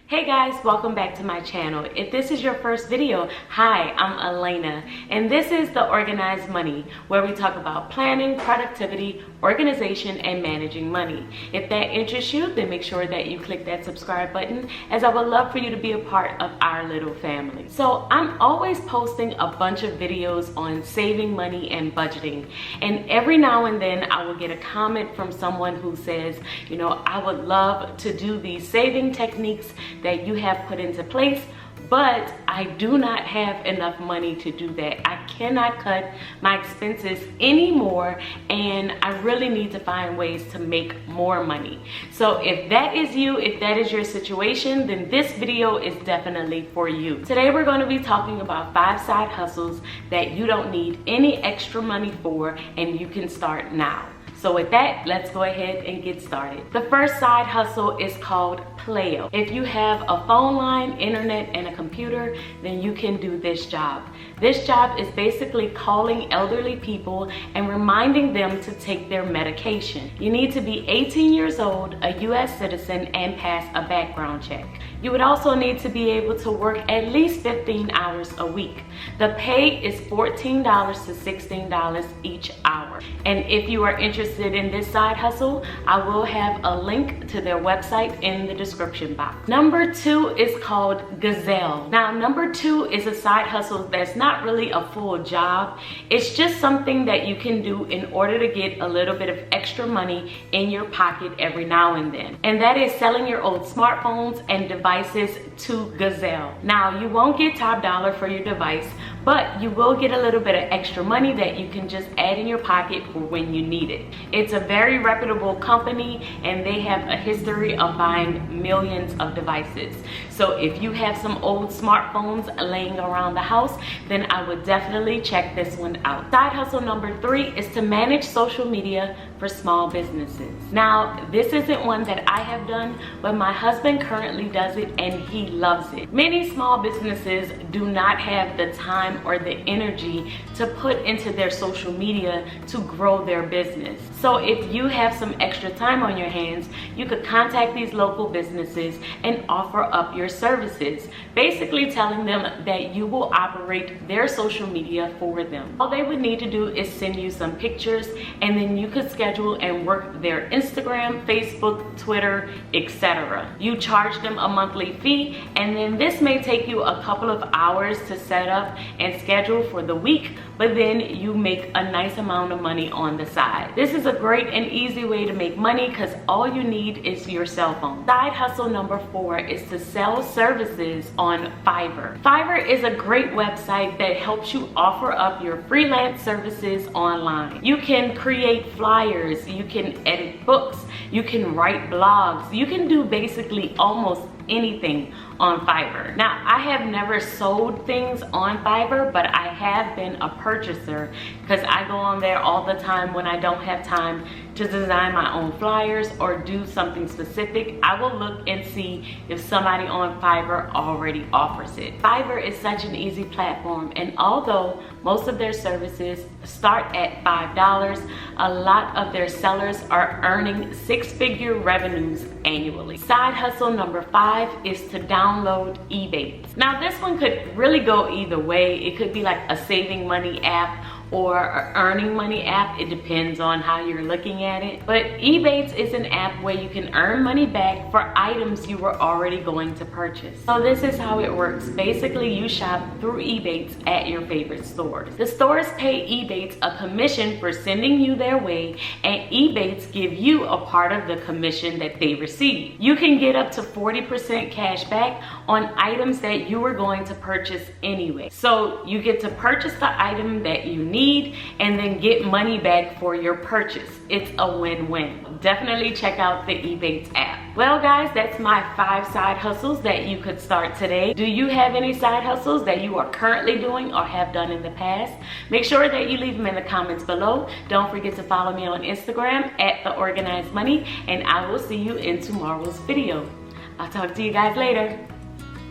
Hey guys, welcome back to my channel. If this is your first video, hi, I'm Alaina, and this is the Organized Money, where we talk about planning, productivity, organization, and managing money. If that interests you, then make sure that you click that subscribe button, as I would love for you to be a part of our little family. So I'm always posting a bunch of videos on saving money and budgeting, and every now and then I will get a comment from someone who says, you know, I would love to do these saving techniques that you have put into place, but I do not have enough money to do that. I cannot cut my expenses anymore, and I really need to find ways to make more money. So if that is you, if that is your situation, then this video is definitely for you. Today we're going to be talking about 5 side hustles that you don't need any extra money for, and you can start now. So with that, let's go ahead and get started. The first side hustle is called PlayOh. If you have a phone line, internet, and a computer, then you can do this job. This job is basically calling elderly people and reminding them to take their medication. You need to be 18 years old, a US citizen, and pass a background check. You would also need to be able to work at least 15 hours a week. The pay is $14 to $16 each hour. And if you are interested in this side hustle, I will have a link to their website in the description box. Number 2 is called Gazelle. Now, number 2 is a side hustle that's not really a full job. It's just something that you can do in order to get a little bit of extra money in your pocket every now and then. And that is selling your old smartphones and devices to Gazelle. Now, you won't get top dollar for your device, but you will get a little bit of extra money that you can just add in your pocket for when you need it. It's a very reputable company, and they have a history of buying millions of devices. So if you have some old smartphones laying around the house, then I would definitely check this one out. Side hustle number 3 is to manage social media for small businesses. Now, this isn't one that I have done, but my husband currently does it and he loves it. Many small businesses do not have the time or the energy to put into their social media to grow their business. So if you have some extra time on your hands, you could contact these local businesses and offer up your services, basically telling them that you will operate their social media for them. All they would need to do is send you some pictures, and then you could schedule and work their Instagram, Facebook, Twitter, etc. You charge them a monthly fee, and then this may take you a couple of hours to set up and schedule for the week, but then you make a nice amount of money on the side. This is a great and easy way to make money because all you need is your cell phone. Side hustle number 4 is to sell services on Fiverr. Fiverr is a great website that helps you offer up your freelance services online. You can create flyers, you can edit books, you can write blogs, you can do basically almost anything on Fiverr. Now, I have never sold things on Fiverr, but I have been a purchaser because I go on there all the time when I don't have time to design my own flyers or do something specific. I will look and see if somebody on Fiverr already offers it. Fiverr is such an easy platform, and although most of their services start at $5, a lot of their sellers are earning 6-figure revenues annually. Side hustle number 5 is to download Ebates. Now, this one could really go either way. It could be like a saving money app or an earning money app. It depends on how you're looking at it. But Ebates is an app where you can earn money back for items you were already going to purchase. So this is how it works. Basically, you shop through Ebates at your favorite stores. The stores pay Ebates a commission for sending you their way, and Ebates give you a part of the commission that they receive. You can get up to 40% cash back on items that you were going to purchase anyway. So you get to purchase the item that you need and then get money back for your purchase. It's a win-win. Definitely check out the Ebates app. Well guys, that's my 5 side hustles that you could start today. Do you have any side hustles that you are currently doing or have done in the past? Make sure that you leave them in the comments below. Don't forget to follow me on Instagram at The Organized Money, and I will see you in tomorrow's video. I'll talk to you guys later.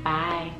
Bye.